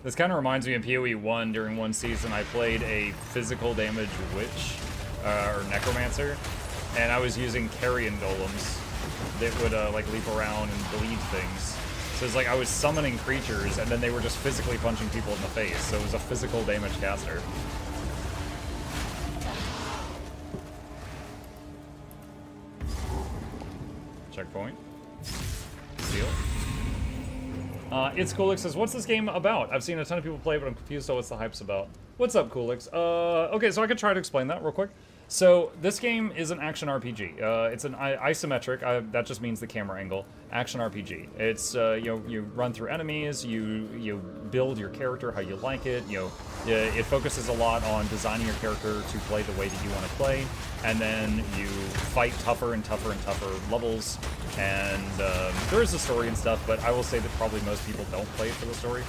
This kind of reminds me of PoE 1. During one season, I played a physical damage witch, or necromancer, and I was using carrion golems that would like leap around and bleed things. So it's like I was summoning creatures, and then they were just physically punching people in the face. So it was a physical damage caster. Checkpoint. Seal. It's Coolix says, what's this game about? I've seen a ton of people play, but I'm confused on what's the hype's about. What's up, Coolix? Okay, so I could try to explain that real quick. So this game is an action RPG. It's an isometric. That just means the camera angle. Action RPG. It's you run through enemies. You build your character how you like it. It focuses a lot on designing your character to play the way that you want to play, and then you fight tougher and tougher and tougher levels. And there is a story and stuff, but I will say that probably most people don't play it for the story.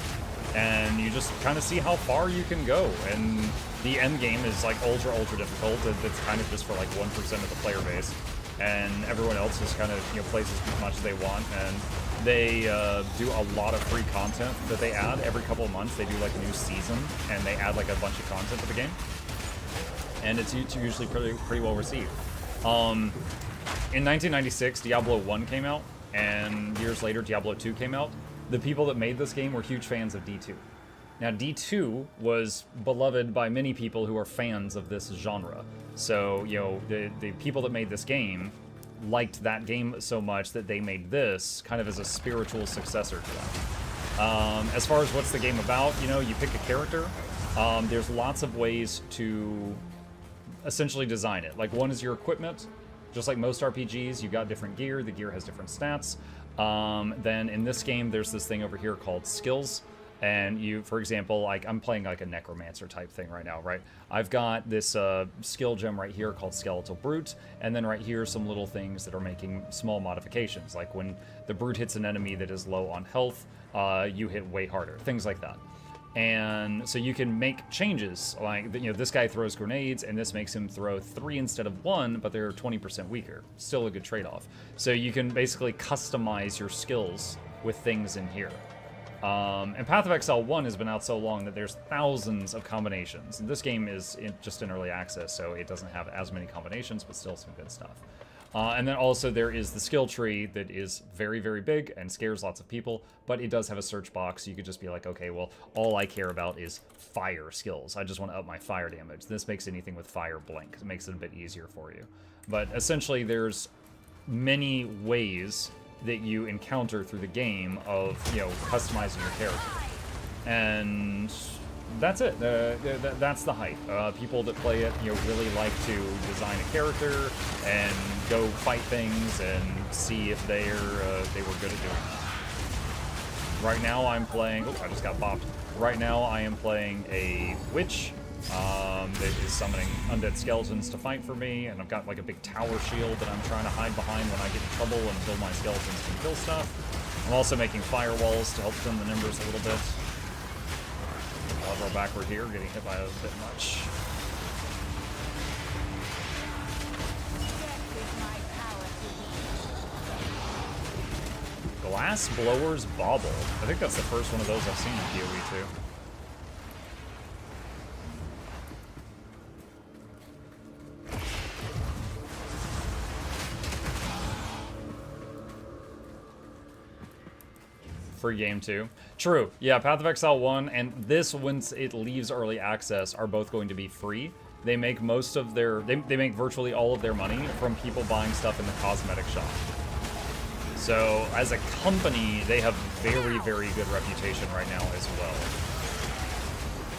And you just kind of see how far you can go, and the end game is like ultra difficult. It's kind of just for like 1% of the player base, and everyone else just kind of plays as much as they want. And they do a lot of free content that they add every couple of months. They do like a new season, and they add like a bunch of content to the game, and it's usually pretty well received. In 1996, Diablo 1 came out, and years later, Diablo 2 came out. The people that made this game were huge fans of D2. Now, D2 was beloved by many people who are fans of this genre. So, the people that made this game liked that game so much that they made this kind of as a spiritual successor to them. As far as what's the game about, you pick a character. There's lots of ways to essentially design it. Like, one is your equipment. Just like most RPGs, you've got different gear. The gear has different stats. Then in this game, there's this thing over here called skills. And you, for example, like I'm playing like a necromancer type thing right now, right? I've got this skill gem right here called Skeletal Brute, and then right here some little things that are making small modifications. Like when the brute hits an enemy that is low on health, you hit way harder, things like that. And so you can make changes, like, this guy throws grenades, and this makes him throw 3 instead of 1, but they're 20% weaker. Still a good trade-off. So you can basically customize your skills with things in here. And Path of Exile 1 has been out so long that there's thousands of combinations. And this game is just in early access, so it doesn't have as many combinations, but still some good stuff. And then also there is the skill tree that is very, very big and scares lots of people, but it does have a search box. So you could just be like, okay, well, all I care about is fire skills. I just want to up my fire damage. This makes anything with fire blink. It makes it a bit easier for you. But essentially there's many ways that you encounter through the game of, customizing your character. And that's it. That's the hype. People that play it, really like to design a character and go fight things and see if they were good at doing it. Right now I'm playing. Oh, I just got bopped. Right now I am playing a witch that is summoning undead skeletons to fight for me, and I've got like a big tower shield that I'm trying to hide behind when I get in trouble until my skeletons can kill stuff. I'm also making firewalls to help trim the numbers a little bit. I'll go backward here, getting hit by a bit much. Glass Blower's Bauble. I think that's the first one of those I've seen in PoE 2. Free game 2. True. Yeah, Path of Exile 1 and this, once it leaves early access, are both going to be free. They make most of their... They make virtually all of their money from people buying stuff in the cosmetic shop. So, as a company, they have very, very good reputation right now as well.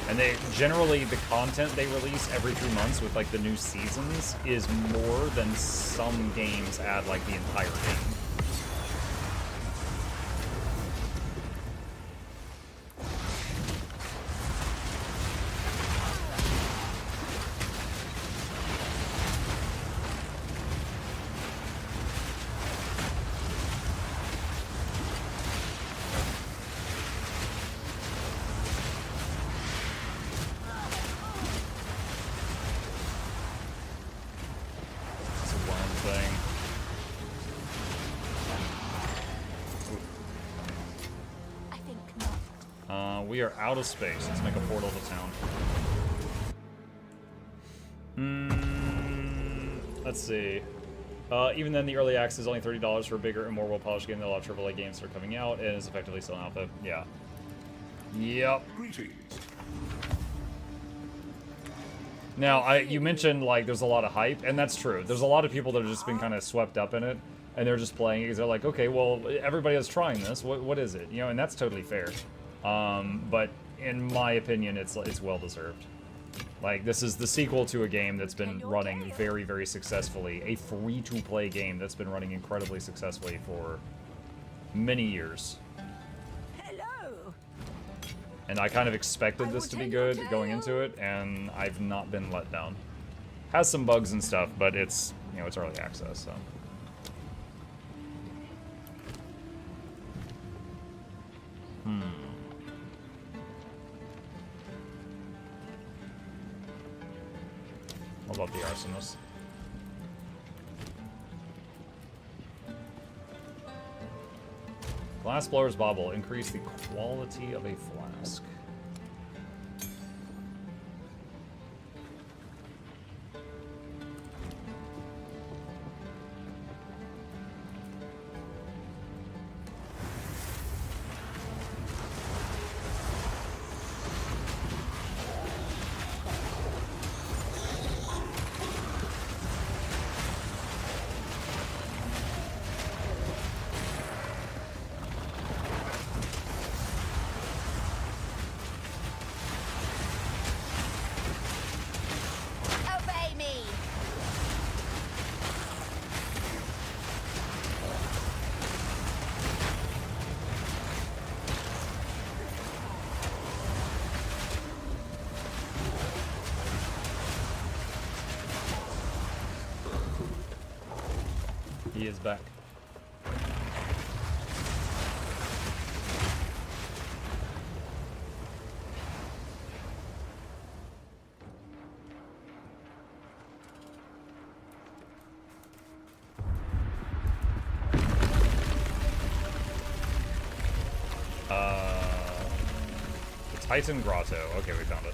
And they generally, the content they release every 3 months with like the new seasons is more than some games add like the entire game. We are out of space. Let's make a portal to town. Let's see. Even then, the early access is only $30 for a bigger and more well-polished game than a lot of AAA games that are coming out, and is effectively still in alpha. Yeah. Yep. Greetings. Now, you mentioned, like, there's a lot of hype, and that's true. There's a lot of people that have just been kind of swept up in it, and they're just playing it because they're like, okay, well, everybody is trying this. What is it? You know, and that's totally fair. But in my opinion, it's well-deserved. Like, this is the sequel to a game that's been running very, very successfully. A free-to-play game that's been running incredibly successfully for many years. Hello. And I kind of expected this to be good going into it, and I've not been let down. Has some bugs and stuff, but it's, you know, it's early access, so. What about the arsonist? Glassblower's bauble. Increase the quality of a flask. Obey me. He is back. The Titan Grotto. Okay, we found it.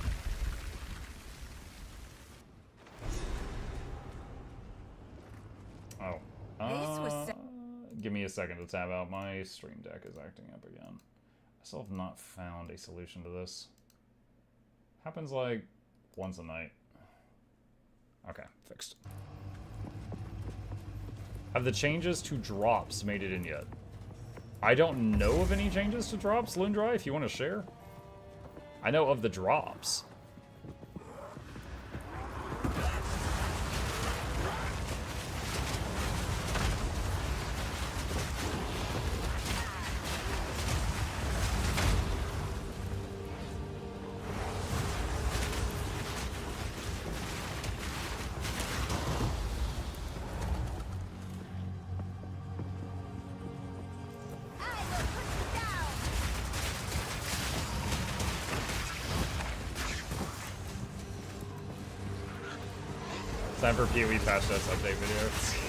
Oh. Give me a second to tab out. My stream deck is acting up again. I still have not found a solution to this. Happens like once a night. Okay, fixed. Have the changes to drops made it in yet? I don't know of any changes to drops, Lundry, if you want to share. I know of the drops. Time for PoE patch notes update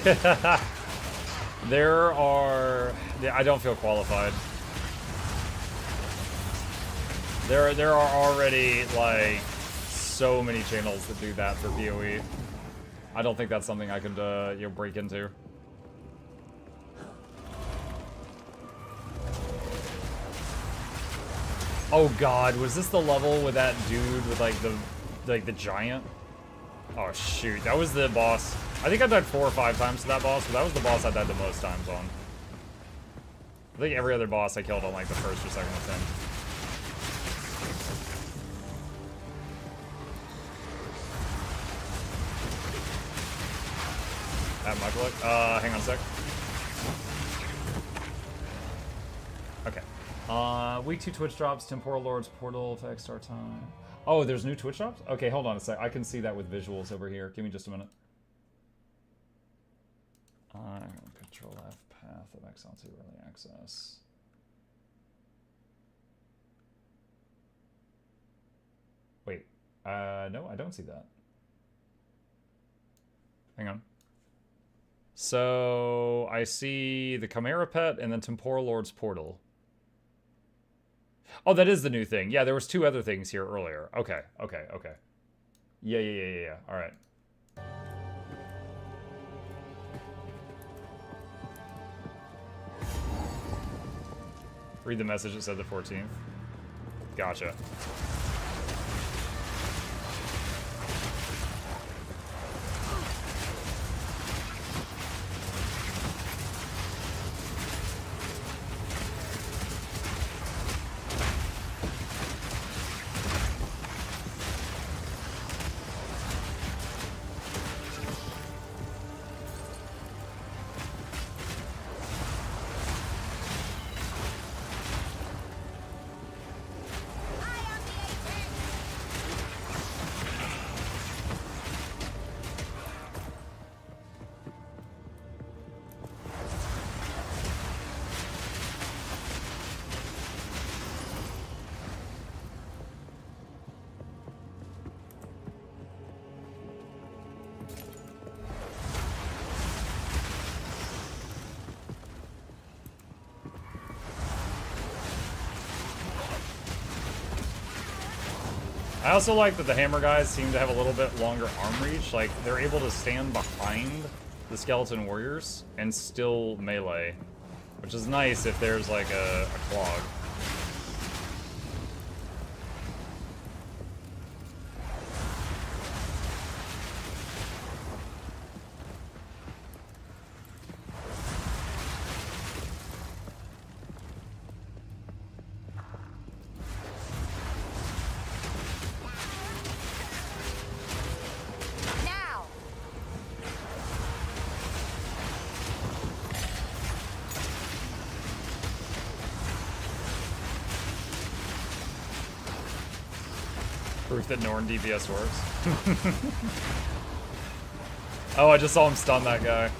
videos. There are... Yeah, I don't feel qualified. There are already, like, so many channels that do that for PoE. I don't think that's something I could, you know, break into. Oh god, was this the level with that dude with, like, the giant? Oh shoot, that was the boss. I think I died 4 or 5 times to that boss, but that was the boss I died the most times on. I think every other boss I killed on like the first or second attempt. At Mukluk. Hang on a sec. Okay. Week 2 Twitch drops, Temporal Lords, Portal, effects, start time. Oh, there's new Twitch drops? Okay, hold on a sec. I can see that with visuals over here. Give me just a minute. Control F, path of Exile to early access. Wait, no, I don't see that. Hang on. So, I see the Chimera Pet and then Temporal Lord's Portal. Oh, that is the new thing. Yeah, there was 2 other things here earlier. Okay, okay, okay. Yeah. All right. Read the message that said the 14th. Gotcha. I also like that the hammer guys seem to have a little bit longer arm reach. Like, they're able to stand behind the skeleton warriors and still melee, which is nice if there's like a clog. Now. Proof that Norn DPS works. Oh, I just saw him stun that guy.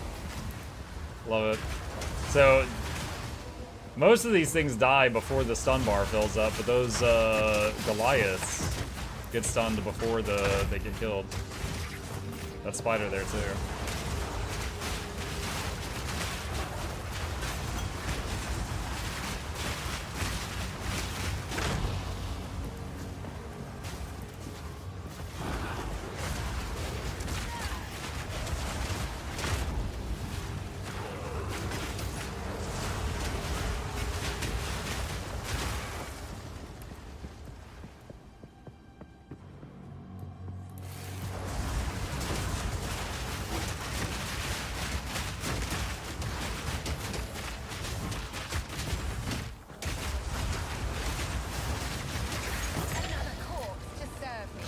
Love it. So, most of these things die before the stun bar fills up, but those Goliaths get stunned before they get killed. That spider there too.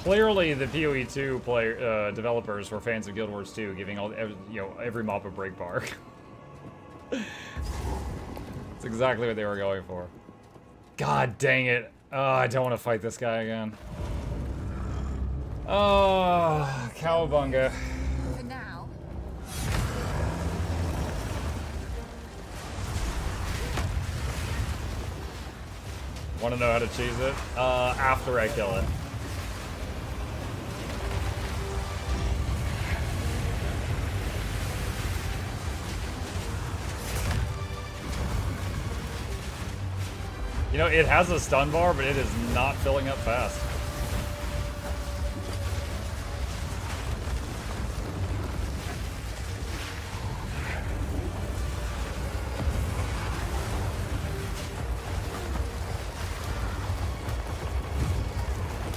Clearly, the PoE2 player developers were fans of Guild Wars 2, giving every mob a break bar. It's exactly what they were going for. God dang it! Oh, I don't want to fight this guy again. Oh, cowabunga. For now. Want to know how to cheese it? After I kill it. You know, it has a stun bar, but it is not filling up fast.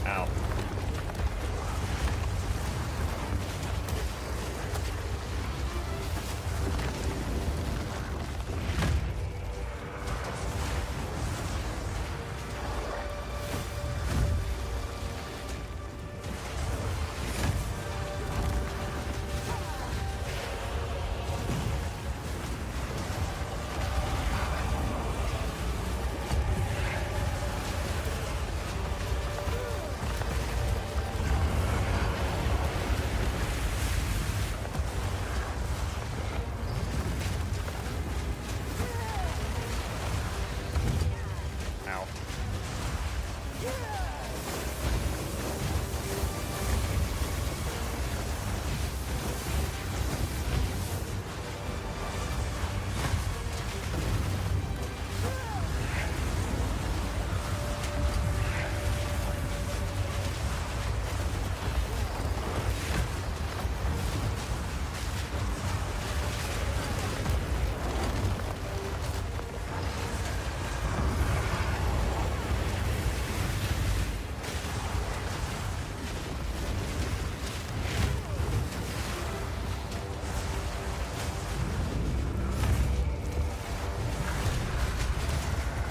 Ow.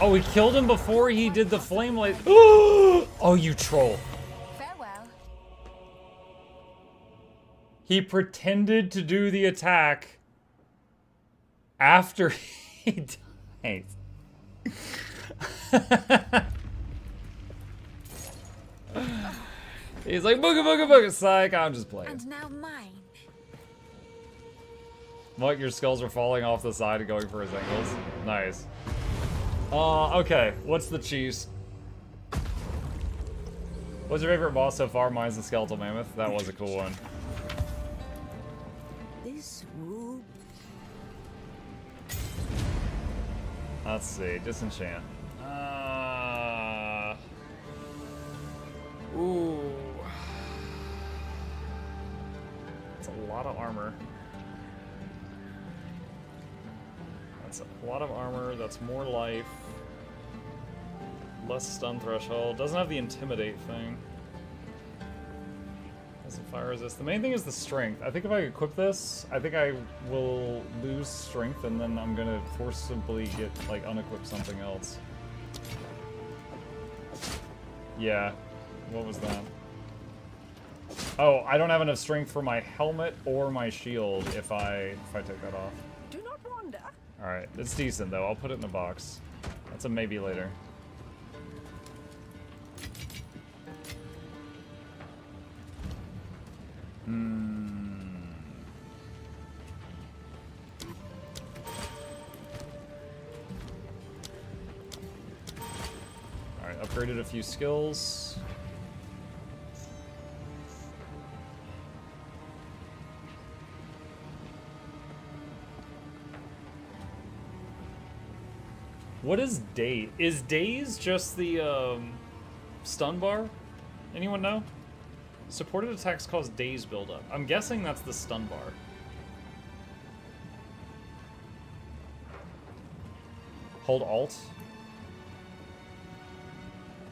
Oh, he killed him before he did the flame light. Oh, you troll. Farewell. He pretended to do the attack after he died. He's like, booga booga booga, psych, I'm just playing. And now mine. What, your skulls are falling off the side and going for his ankles? Nice. Okay, what's the cheese? What's your favorite boss so far? Mine's the Skeletal Mammoth. That was a cool one. This will... Let's see, disenchant. Ooh. That's a lot of armor. That's a lot of armor, that's more life. Less stun threshold. Doesn't have the intimidate thing. Doesn't fire resist. The main thing is the strength. I think if I equip this, I think I will lose strength and then I'm gonna forcibly get, like, unequip something else. Yeah. What was that? Oh, I don't have enough strength for my helmet or my shield if I take that off. Do not wander. Alright, it's decent though. I'll put it in a box. That's a maybe later. Alright, upgraded a few skills. What is Daze? Is Daze just the stun bar? Anyone know? Supported attacks cause Daze buildup. I'm guessing that's the stun bar. Hold Alt.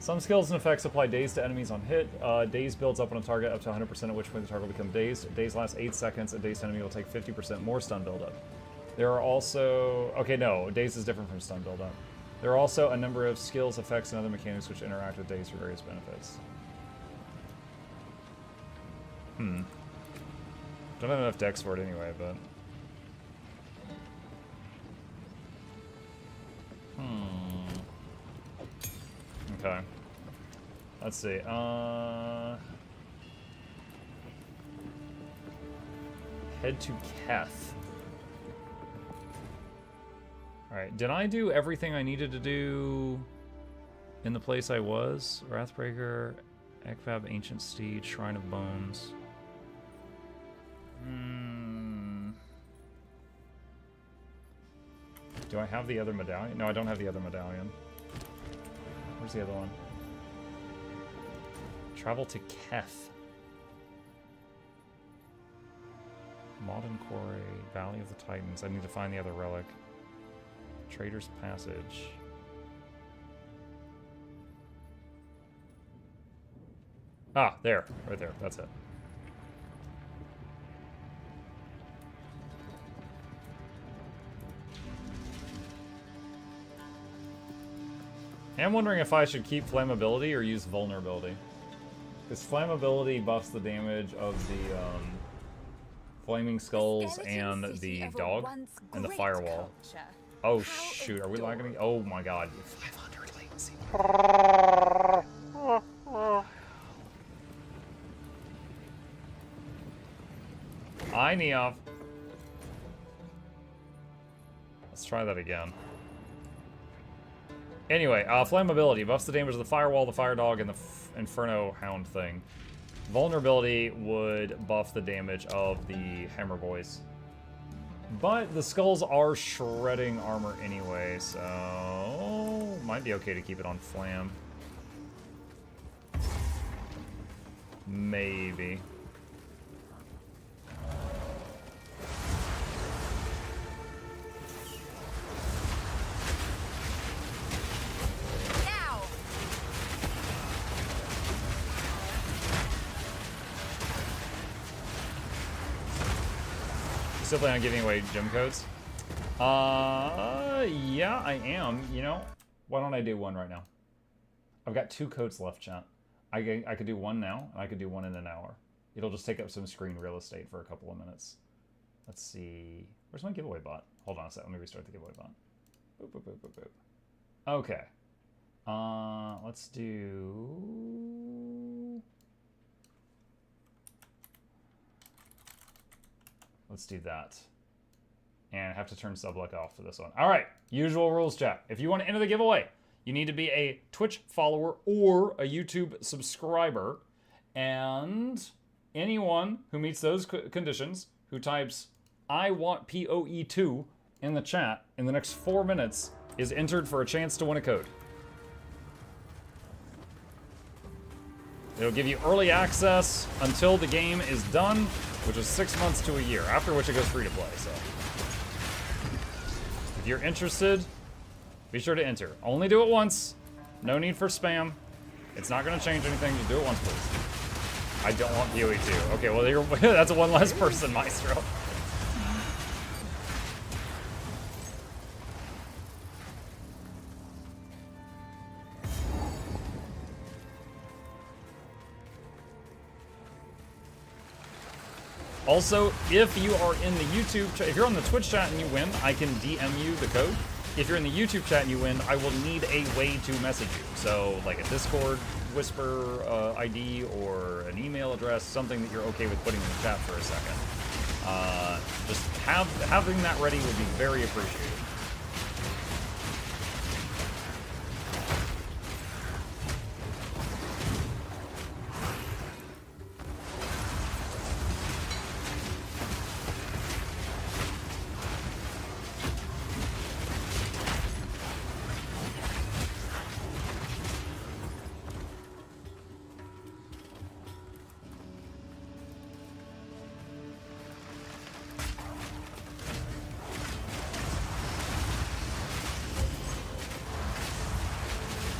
Some skills and effects apply Daze to enemies on hit. Daze builds up on a target up to 100%, at which point the target will become dazed. Daze lasts 8 seconds. A dazed enemy will take 50% more stun buildup. There are also... Okay, no. Daze is different from stun buildup. There are also a number of skills, effects, and other mechanics which interact with Daze for various benefits. Don't have enough dex for it anyway, but... Okay. Let's see. Head to Keth. Alright, did I do everything I needed to do in the place I was? Wrathbreaker, Ekvab, Ancient Steed, Shrine of Bones. Do I have the other medallion? No, I don't have the other medallion. Where's the other one? Travel to Keth. Modern Quarry, Valley of the Titans. I need to find the other relic. Trader's Passage. Ah, there. Right there. That's it. I'm wondering if I should keep flammability or use vulnerability. Because flammability buffs the damage of the flaming skulls and the dog and the firewall. Oh shoot, are we lagging? Oh my god, 500 latency. Hi, Neof. Let's try that again. Anyway, flammability buffs the damage of the firewall, the fire dog, and the Inferno Hound thing. Vulnerability would buff the damage of the Hammer Boys. But the skulls are shredding armor anyway, so might be okay to keep it on flam. Maybe. Still planning on giving away gem codes? Yeah, I am. You know, Why don't I do one right now? I've got 2 codes left, chat. I could do one now, and I could do one in an hour. It'll just take up some screen real estate for a couple of minutes. Let's see. Where's my giveaway bot? Hold on a sec. Let me restart the giveaway bot. Boop, boop, boop, boop, boop. Okay. Let's do... Let's do that. And I have to turn subluck off for this one. All right. Usual rules, chat. If you want to enter the giveaway, you need to be a Twitch follower or a YouTube subscriber. And anyone who meets those conditions, who types, I want PoE2 in the chat in the next 4 minutes, is entered for a chance to win a code. It'll give you early access until the game is done, which is 6 months to a year, after which it goes free to play, so. If you're interested, be sure to enter. Only do it once. No need for spam. It's not going to change anything. Just do it once, please. I don't want PoE2. Okay, well, that's one less person, Maestro. Also, if you are in the YouTube chat, if you're on the Twitch chat and you win, I can DM you the code. If you're in the YouTube chat and you win, I will need a way to message you. So, like a Discord whisper ID or an email address, something that you're okay with putting in the chat for a second. Just having that ready would be very appreciated.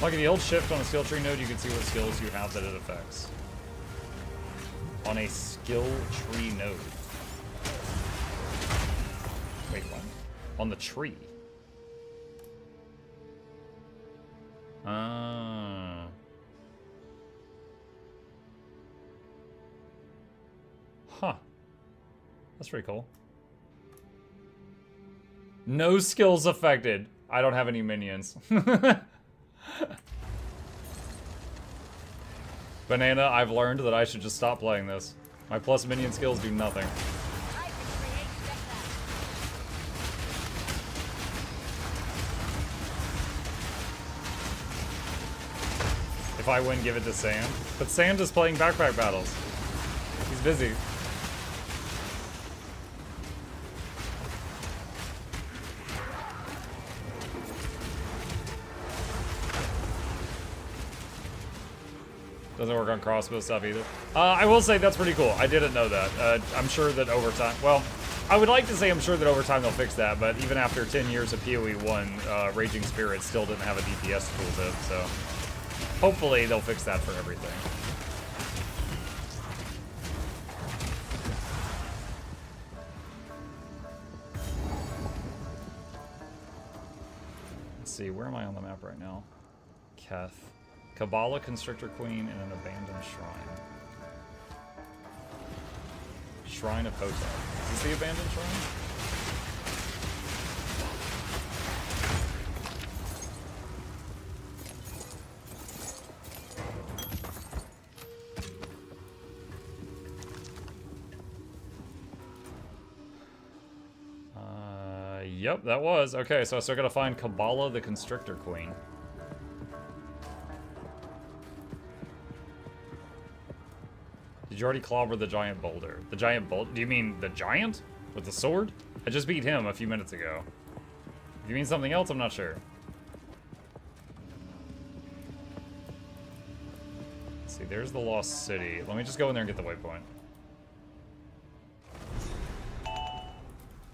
Like if you hold shift on a skill tree node, you can see what skills you have that it affects. On a skill tree node. Wait, what? On the tree. Huh. That's pretty cool. No skills affected. I don't have any minions. Banana, I've learned that I should just stop playing this. My plus minion skills do nothing. If I win, give it to Sand. But Sand is playing backpack battles. He's busy. Doesn't work on crossbow stuff either. I will say that's pretty cool. I didn't know that. I'm sure that over time, well, I would like to say I'm sure that over time they'll fix that, but even after 10 years of PoE 1, Raging Spirit still didn't have a DPS tooltip, so hopefully they'll fix that for everything. Let's see, where am I on the map right now? Keth. Kabbalah, Constrictor Queen, and an abandoned shrine. Shrine of Hotep. Is this the abandoned shrine? Yep, that was. Okay, so I still gotta find Kabbalah, the Constrictor Queen. Did you already clobber the giant boulder? The giant boulder? Do you mean the giant? With the sword? I just beat him a few minutes ago. If you mean something else, I'm not sure. Let's see, there's the Lost City. Let me just go in there and get the waypoint.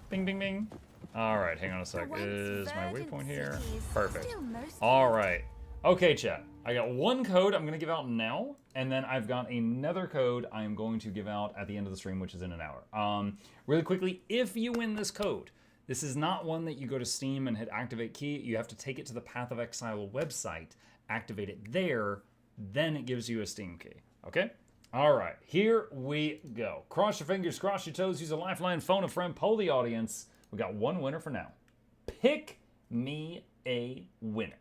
Bing, bing, bing. Alright, hang on a sec. Is my waypoint here? Perfect. Alright. Okay, chat. I got one code I'm going to give out now, and then I've got another code I'm going to give out at the end of the stream, which is in an hour. Really quickly, if you win this code, This is not one that you go to Steam and hit activate key. You have to take it to the Path of Exile website, activate it there, then it gives you a Steam key. Okay? All right, here we go. Cross your fingers, cross your toes, use a lifeline, phone a friend, poll the audience. We got one winner for now. Pick me a winner.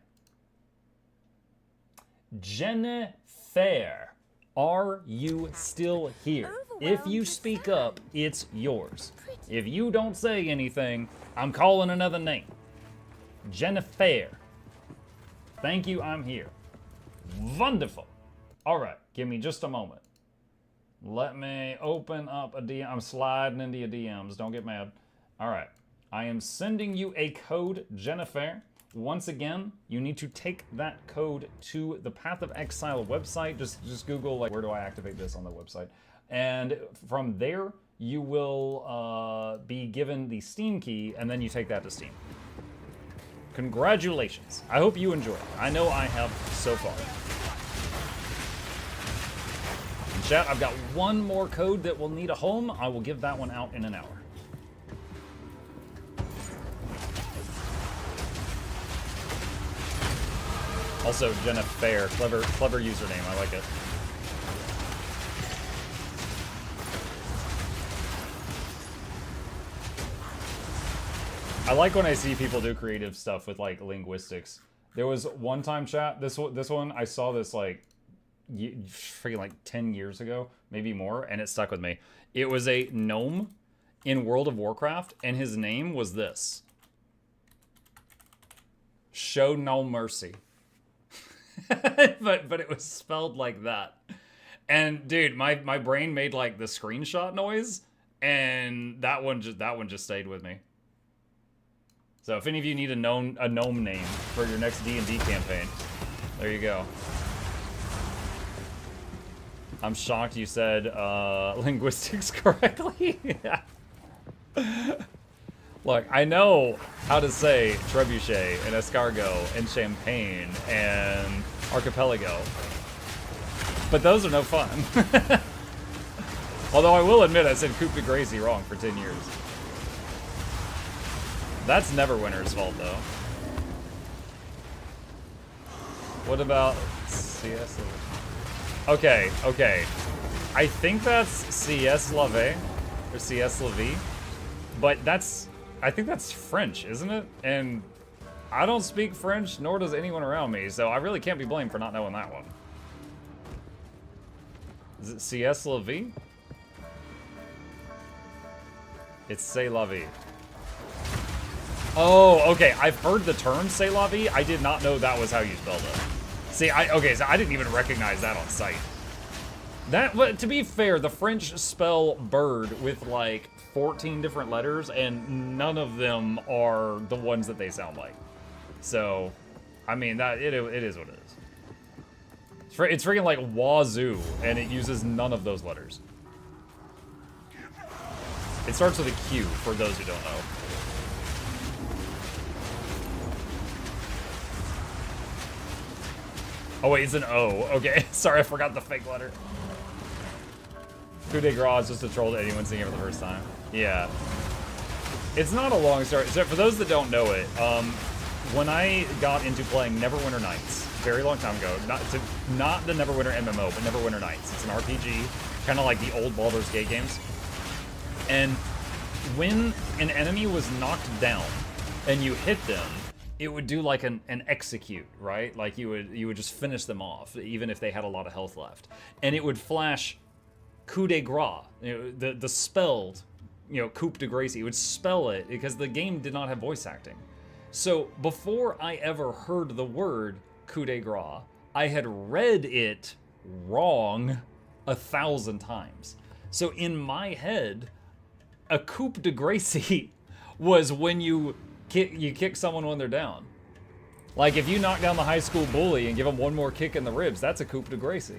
Jennifer, are you still here? If you speak up, it's yours. If you don't say anything, I'm calling another name. Jennifer. Thank you, I'm here. Wonderful. All right, give me just a moment. Let me open up a DM. I'm sliding into your DMs. Don't get mad. All right. I am sending you a code, Jennifer. Once again, you need to take that code to the Path of Exile website. Just Google, like, where do I activate this on the website? And from there, you will be given the Steam key, and then you take that to Steam. Congratulations. I hope you enjoy it. I know I have so far. In chat, I've got one more code that will need a home. I will give that one out in an hour. Also, Jennifer, clever username. I like it. I like when I see people do creative stuff with like linguistics. There was one time, chat. This one I saw this like freaking like 10 years ago, maybe more, and it stuck with me. It was a gnome in World of Warcraft, and his name was this: Show No Mercy. but it was spelled like that. And dude, my brain made like the screenshot noise, and that one just stayed with me. So if any of you need a gnome name for your next D&D campaign, there you go. I'm shocked you said linguistics correctly. Yeah. Look, I know how to say trebuchet and escargot and champagne and archipelago, but those are no fun. Although I will admit I said coup de grace wrong for 10 years. That's Neverwinter's fault, though. What about CS? Okay. I think that's CS Lave or CS Lavie, but I think that's French, isn't it? And I don't speak French, nor does anyone around me, so I really can't be blamed for not knowing that one. Is it CS La Vie? It's C'est La Vie. Oh, okay. I've heard the term C'est La Vie. I did not know that was how you spelled it. See, so I didn't even recognize that on sight. But to be fair, the French spell bird with like 14 different letters, and none of them are the ones that they sound like. So, I mean, it is what it is. It's freaking like wazoo, and it uses none of those letters. It starts with a Q, for those who don't know. Oh wait, it's an O. Okay, sorry, I forgot the fake letter. Coup de grace is just a troll to anyone seeing it for the first time. Yeah. It's not a long story. So for those that don't know it, when I got into playing Neverwinter Nights, very long time ago, not the Neverwinter MMO, but Neverwinter Nights. It's an RPG, kind of like the old Baldur's Gate games. And when an enemy was knocked down and you hit them, it would do like an execute, right? Like you would just finish them off, even if they had a lot of health left. And it would flash coup de grace, the spelled, coup de grace. It would spell it because the game did not have voice acting. So before I ever heard the word coup de grace, I had read it wrong 1,000 times. So in my head, a coup de grace was when you kick someone when they're down. Like if you knock down the high school bully and give them one more kick in the ribs, that's a coup de grace.